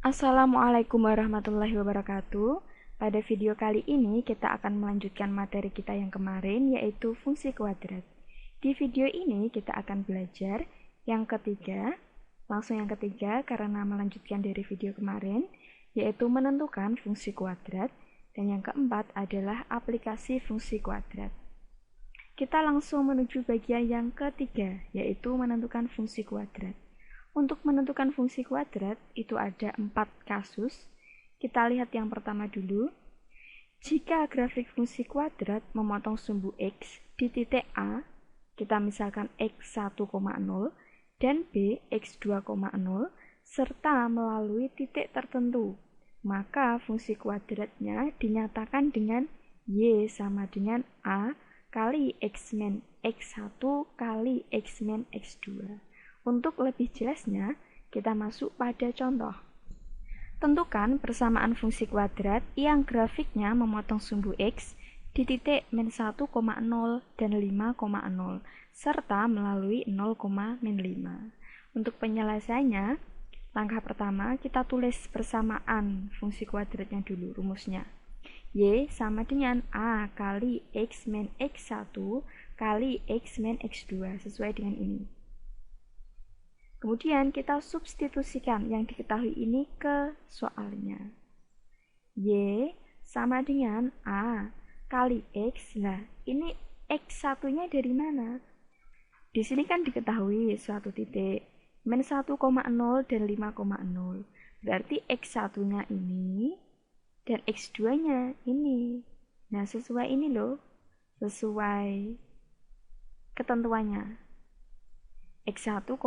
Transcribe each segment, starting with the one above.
Assalamualaikum warahmatullahi wabarakatuh. Pada video kali ini kita akan melanjutkan materi kita yang kemarin, yaitu fungsi kuadrat. Di video ini kita akan belajar yang ketiga, langsung yang ketiga karena melanjutkan dari video kemarin, yaitu menentukan fungsi kuadrat, dan yang keempat adalah aplikasi fungsi kuadrat. Kita langsung menuju bagian yang ketiga, yaitu menentukan fungsi kuadrat. Untuk menentukan fungsi kuadrat, itu ada 4 kasus. Kita lihat yang pertama dulu. Jika grafik fungsi kuadrat memotong sumbu X di titik A, kita misalkan X1,0 dan B X2,0, serta melalui titik tertentu, maka fungsi kuadratnya dinyatakan dengan Y sama dengan A kali X min X1 kali X min X2. Untuk lebih jelasnya, kita masuk pada contoh. Tentukan persamaan fungsi kuadrat yang grafiknya memotong sumbu X di titik min 1,0 dan 5,0, serta melalui 0,-5. Untuk penyelesaiannya, langkah pertama kita tulis persamaan fungsi kuadratnya dulu, rumusnya. Y sama dengan A kali X min X1 kali X min X2, sesuai dengan ini. Kemudian kita substitusikan yang diketahui ini ke soalnya. Y sama dengan A kali X. Nah, ini X1-nya dari mana? Di sini kan diketahui suatu titik min 1,0 dan 5,0. Berarti X1-nya ini dan X2-nya ini. Nah, sesuai ini loh. Sesuai ketentuannya. X1,0,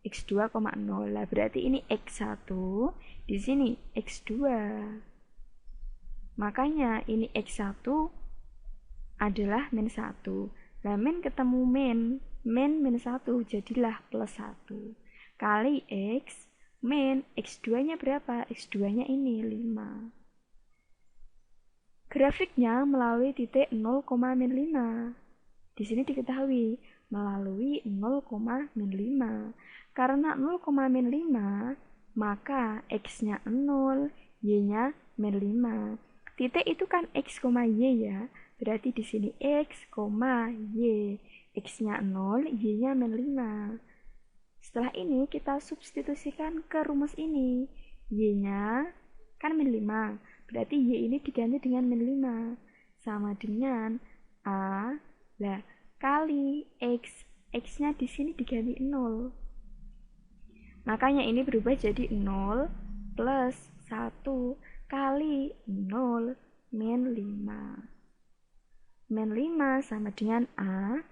X2,0. Lah berarti ini X1, di sini X2. Makanya ini X1 adalah min 1. Lah min ketemu min 1 jadilah plus 1. Kali X min X2-nya berapa? X2-nya ini 5. Grafiknya melalui titik 0,-5. Di sini diketahui melalui 0,-5. Karena 0,-5, maka X-nya 0, Y-nya min 5. Titik itu kan X, Y ya. Berarti di sini X, Y. X-nya 0, Y-nya min 5. Setelah ini kita substitusikan ke rumus ini. Y-nya kan min 5. Berarti Y ini diganti dengan min 5. Sama dengan A. Lah, kali X. X-nya di sini diganti 0. Makanya ini berubah jadi 0 plus 1 kali 0 min 5. Min 5 sama dengan A.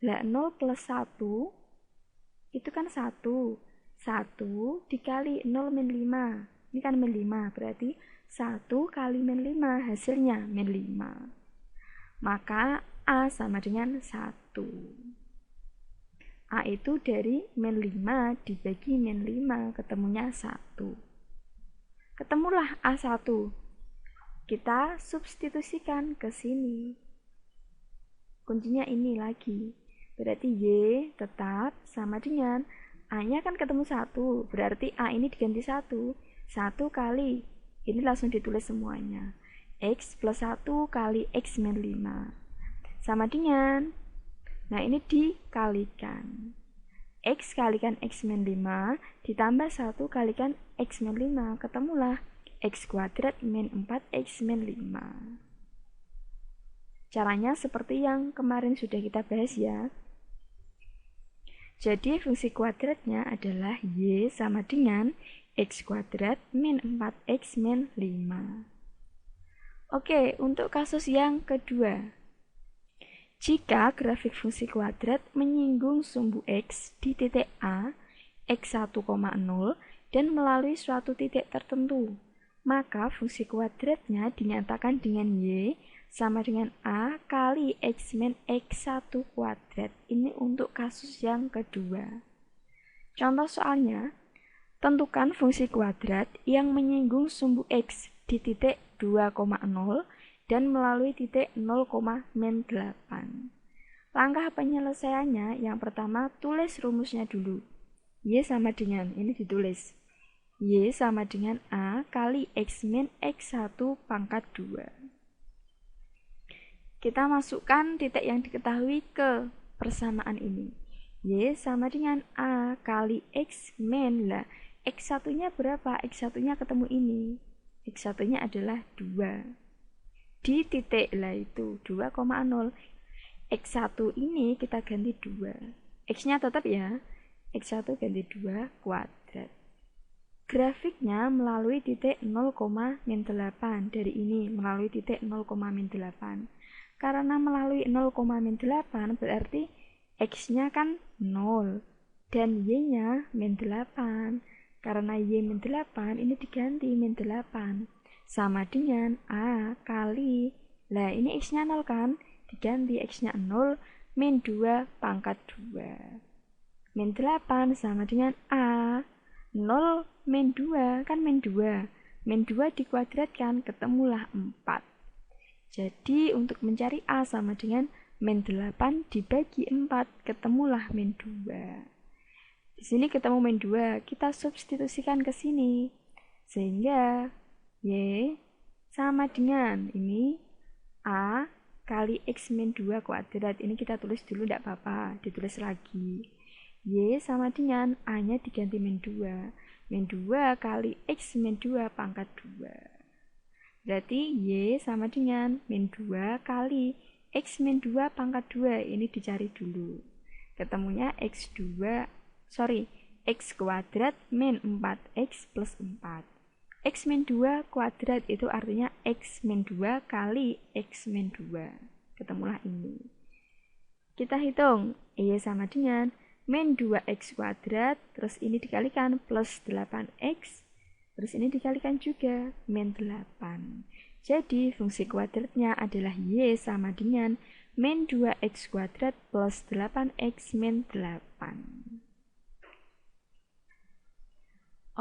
Lah 0 plus 1 itu kan 1. 1 dikali 0 min 5. Ini kan min 5. Berarti 1 kali min 5 hasilnya min 5. Maka A sama dengan 1. A itu dari min 5 dibagi min 5, ketemunya 1. Ketemulah A1. Kita substitusikan ke sini. Kuncinya ini lagi. Berarti Y tetap sama dengan A-nya kan ketemu 1. Berarti A ini diganti 1. 1 kali, ini langsung ditulis semuanya. X plus 1 kali X min 5 sama dengan, nah ini dikalikan, X kalikan X min 5 ditambah 1 kalikan X min 5, ketemulah X kuadrat min 4X min 5. Caranya seperti yang kemarin sudah kita bahas ya. Jadi fungsi kuadratnya adalah Y sama dengan X kuadrat min 4X min 5. Oke, untuk kasus yang kedua. Jika grafik fungsi kuadrat menyinggung sumbu X di titik A, X1,0, dan melalui suatu titik tertentu, maka fungsi kuadratnya dinyatakan dengan Y sama dengan A kali X min X1 kuadrat. Ini untuk kasus yang kedua. Contoh soalnya, tentukan fungsi kuadrat yang menyinggung sumbu X di titik 2,0 dan melalui titik 0,-8. Langkah penyelesaiannya, yang pertama tulis rumusnya dulu. Y sama dengan, ini ditulis Y sama dengan A kali X min X1 pangkat 2. Kita masukkan titik yang diketahui ke persamaan ini. Y sama dengan A kali X min. Lah, X1-nya berapa? X1-nya ketemu ini. X1-nya adalah 2. Di titik lah itu 2,0. X1 ini kita ganti 2. X-nya tetap ya. X1 ganti 2 kuadrat. Grafiknya melalui titik 0,-8. Dari ini melalui titik 0,-8. Karena melalui 0,-8 berarti X-nya kan 0 dan Y-nya -8. Karena Y -8 ini diganti -8 sama dengan A kali, lah ini X-nya 0 kan, diganti X-nya 0 min 2 pangkat 2. -8 sama dengan A 0 min 2 kan min 2. Min 2 dikuadratkan ketemulah 4. Jadi untuk mencari A sama dengan min 8 dibagi 4 ketemulah min 2. Di sini ketemu min 2, kita substitusikan ke sini. Sehingga Y sama dengan ini A kali X min 2 kuadrat. Ini kita tulis dulu tidak apa-apa, ditulis lagi. Y sama dengan A-nya diganti min 2. Min 2 kali X min 2 pangkat 2. Berarti Y sama dengan min 2 kali X min 2 pangkat 2. Ini dicari dulu. Ketemunya X kuadrat min 4X plus 4. X min 2 kuadrat itu artinya X min 2 kali X min 2. Ketemulah ini. Kita hitung. Y sama dengan min 2X kuadrat, terus ini dikalikan plus 8X, terus ini dikalikan juga min 8. Jadi fungsi kuadratnya adalah Y sama dengan min 2X kuadrat plus 8X min 8.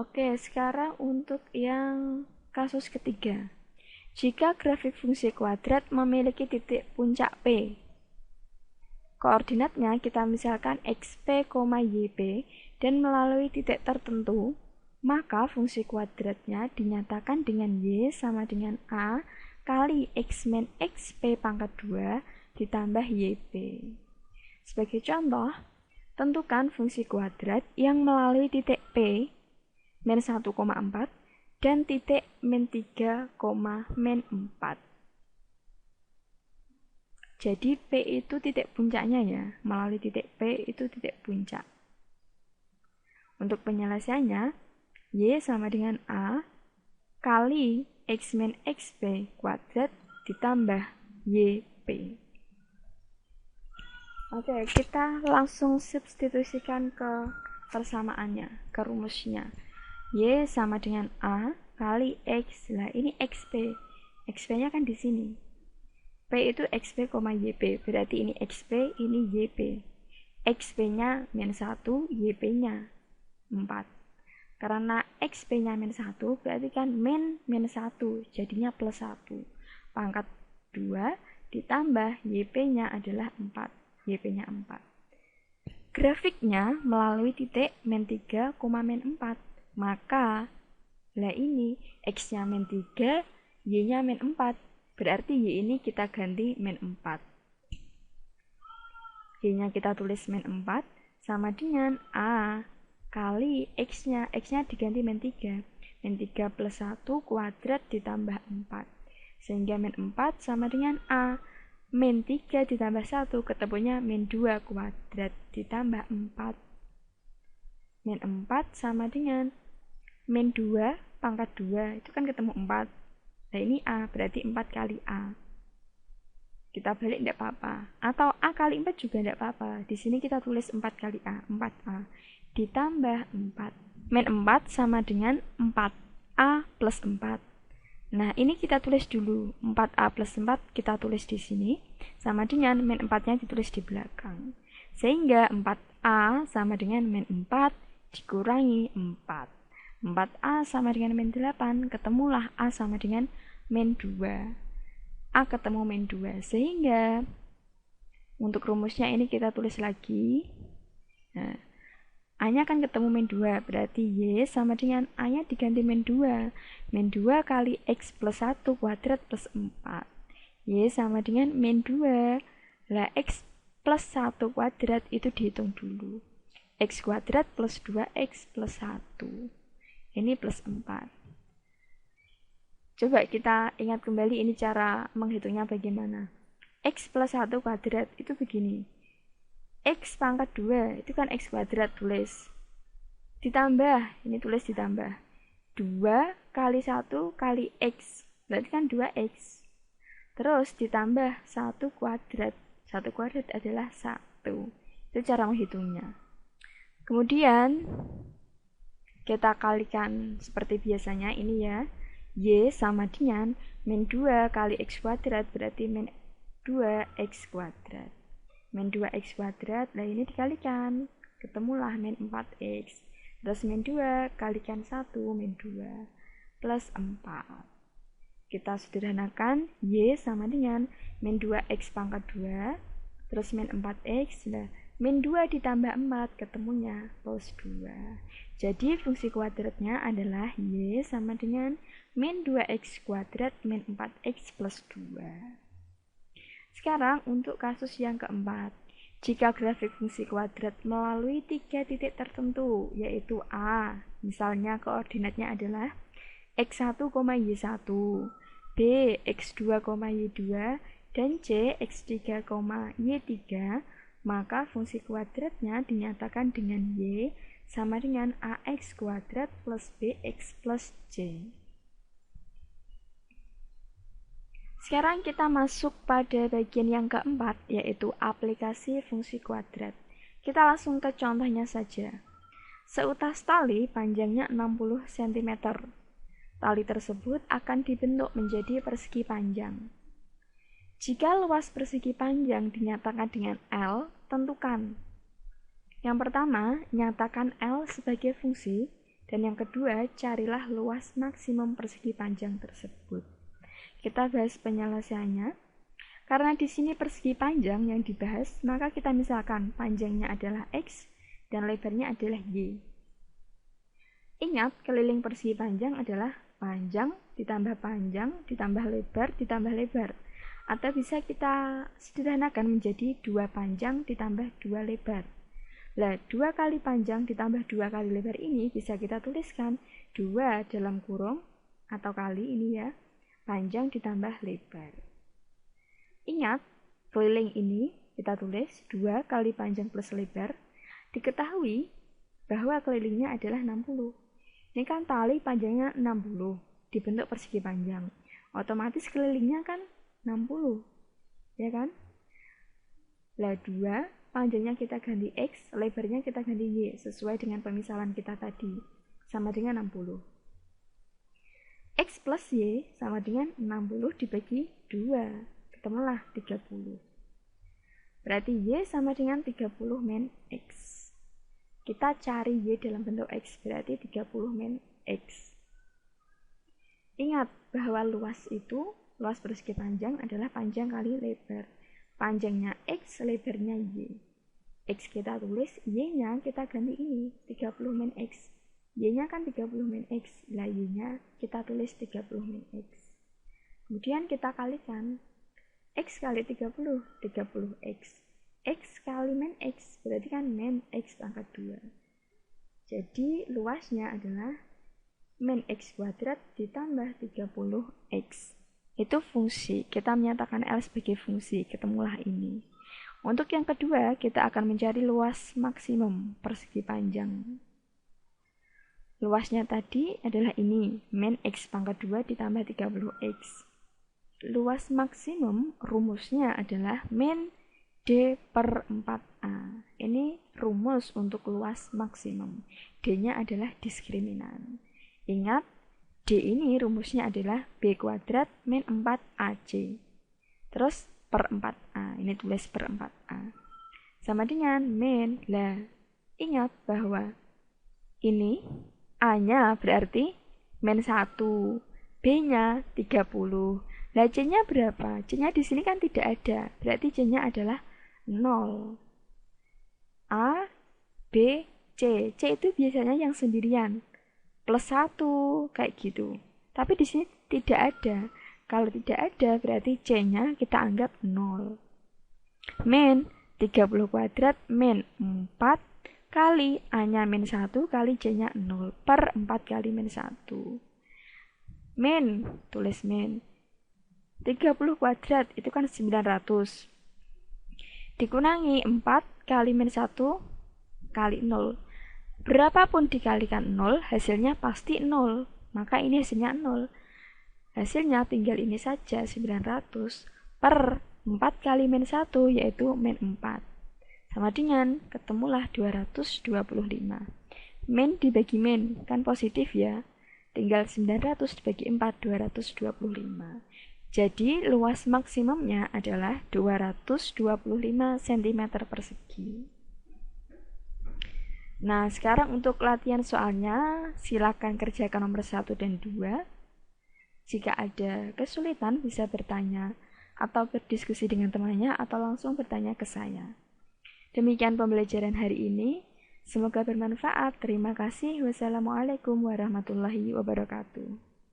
Oke, sekarang untuk yang kasus ketiga. Jika grafik fungsi kuadrat memiliki titik puncak P, koordinatnya kita misalkan XP, YP, dan melalui titik tertentu, maka fungsi kuadratnya dinyatakan dengan Y sama dengan A kali X min XP pangkat 2 ditambah YP. Sebagai contoh, tentukan fungsi kuadrat yang melalui titik P min 1,4 dan titik min 3, min 4. Jadi P itu titik puncaknya ya, melalui titik P itu titik puncak. Untuk penyelesaiannya, Y sama dengan A kali X min XP kuadrat ditambah YP. Oke, kita langsung substitusikan ke persamaannya, ke rumusnya. Y sama dengan A kali X. Lah ini XP. XP-nya kan di sini. P itu XP, YP. Berarti ini XP, ini YP. XP-nya min 1, YP-nya 4. Karena XP-nya min 1, berarti kan min 1, jadinya plus 1. Pangkat 2 ditambah YP-nya adalah 4. YP-nya 4. Grafiknya melalui titik min 3, min 4. Maka, lah ini X-nya min 3, Y-nya min 4. Berarti Y ini kita ganti min 4. Y-nya kita tulis min 4 sama dengan A kali X-nya. X-nya diganti min 3. Min 3 plus 1 kuadrat ditambah 4. Sehingga min 4 sama dengan A. Min 3 ditambah 1 ketemunya min 2 kuadrat ditambah 4. Min 4 sama dengan min 2 pangkat 2 itu kan ketemu 4. Nah ini A, berarti 4 kali A. Kita balik tidak apa-apa. Atau A kali 4 juga tidak apa-apa. Di sini kita tulis 4 kali A, 4A. Ditambah 4. Min 4 sama dengan 4A plus 4. Nah ini kita tulis dulu. 4A plus 4 kita tulis di sini. Sama dengan min 4-nya ditulis di belakang. Sehingga 4A sama dengan min 4 dikurangi 4. 4A sama dengan min 8, ketemulah A sama dengan min 2. A ketemu min 2, sehingga untuk rumusnya ini kita tulis lagi. Nah, A-nya kan ketemu min 2, berarti Y sama dengan A-nya diganti min 2. Min 2 kali X plus 1 kuadrat plus 4. Y sama dengan min 2. Lah X plus 1 kuadrat itu dihitung dulu. X kuadrat plus 2X plus 1. Ini plus 4. Coba kita ingat kembali ini cara menghitungnya bagaimana. X plus 1 kuadrat itu begini. X pangkat 2 itu kan X kuadrat, tulis. Ditambah, ini tulis ditambah. 2 kali 1 kali X, berarti kan 2X. Terus ditambah 1 kuadrat. 1 kuadrat adalah 1. Itu cara menghitungnya. Kemudian kita kalikan seperti biasanya ini ya. Y sama dengan min 2 kali X kuadrat, berarti min 2X kuadrat. Min 2X kuadrat, nah ini dikalikan, ketemulah min 4X. Terus min 2 kalikan 1, min 2 plus 4. Kita sederhanakan, Y sama dengan min 2X pangkat 2, terus min 4X, nah min 2 ditambah 4, ketemunya plus 2. Jadi fungsi kuadratnya adalah Y sama dengan min 2X kuadrat min 4X plus 2. Sekarang untuk kasus yang keempat, jika grafik fungsi kuadrat melalui 3 titik tertentu, yaitu A, misalnya koordinatnya adalah X1, Y1, B, X2, Y2, dan C, X3, Y3, maka fungsi kuadratnya dinyatakan dengan Y sama dengan AX kuadrat plus BX plus C. Sekarang kita masuk pada bagian yang keempat, yaitu aplikasi fungsi kuadrat. Kita langsung ke contohnya saja. Seutas tali panjangnya 60 cm. Tali tersebut akan dibentuk menjadi persegi panjang. Jika luas persegi panjang dinyatakan dengan L, tentukan. Yang pertama, nyatakan L sebagai fungsi, dan yang kedua, carilah luas maksimum persegi panjang tersebut. Kita bahas penyelesaiannya. Karena di sini persegi panjang yang dibahas, maka kita misalkan panjangnya adalah X dan lebarnya adalah Y. Ingat, keliling persegi panjang adalah panjang ditambah lebar ditambah lebar. Atau bisa kita sederhanakan menjadi 2 panjang ditambah 2 lebar. Lah, 2 kali panjang ditambah 2 kali lebar ini bisa kita tuliskan 2 dalam kurung atau kali ini ya. Panjang ditambah lebar. Ingat, keliling ini kita tulis 2 kali panjang plus lebar. Diketahui bahwa kelilingnya adalah 60. Ini kan tali panjangnya 60, dibentuk persegi panjang. Otomatis kelilingnya kan 60, ya kan? Lah 2, panjangnya kita ganti X, lebarnya kita ganti Y, sesuai dengan pemisalan kita tadi. Sama dengan 60. X plus Y sama dengan 60 dibagi 2, ketemulah 30. Berarti Y sama dengan 30 min X. Kita cari Y dalam bentuk X, berarti 30 min X. Ingat bahwa luas persegi panjang adalah panjang kali lebar. Panjangnya X, lebarnya Y. X kita tulis, Y-nya kita ganti ini, 30 min X. Y-nya kan 30 min X, lah Y-nya kita tulis 30 min X. Kemudian kita kalikan, X kali 30, 30X. X kali min X, berarti kan min X pangkat 2. Jadi luasnya adalah min X kuadrat ditambah 30X. Itu fungsi, kita menyatakan L sebagai fungsi, ketemulah ini. Untuk yang kedua, kita akan mencari luas maksimum persegi panjang. Luasnya tadi adalah ini, min X pangkat 2 ditambah 30X. Luas maksimum rumusnya adalah min D per 4A. Ini rumus untuk luas maksimum. D-nya adalah diskriminan. Ingat, D ini rumusnya adalah B kuadrat min 4AC. Terus per 4A. Ini tulis per 4A. Sama dengan min. Lah, ingat bahwa ini A-nya berarti min 1, B-nya 30. Lah C-nya berapa? C-nya di sini kan tidak ada. Berarti C-nya adalah 0. A, B, C itu biasanya yang sendirian, plus 1, kayak gitu. Tapi di sini tidak ada. Kalau tidak ada, berarti C-nya kita anggap 0. Min 30 kuadrat min 4 kali A-nya min 1 kali C-nya 0 per 4 kali min 1. Min, tulis min. 30 kuadrat itu kan 900. Dikurangi 4 kali min 1 kali 0. Berapapun dikalikan 0, hasilnya pasti 0. Maka ini hasilnya 0. Hasilnya tinggal ini saja, 900 per 4 kali min 1, yaitu min 4. Sama dengan, ketemulah 225. Min dibagi min, kan positif ya. Tinggal 900 dibagi 4, 225. Jadi, luas maksimumnya adalah 225 cm persegi. Nah, sekarang untuk latihan soalnya, silakan kerjakan nomor 1 dan 2. Jika ada kesulitan, bisa bertanya atau berdiskusi dengan temannya atau langsung bertanya ke saya. Demikian pembelajaran hari ini. Semoga bermanfaat. Terima kasih. Wassalamualaikum warahmatullahi wabarakatuh.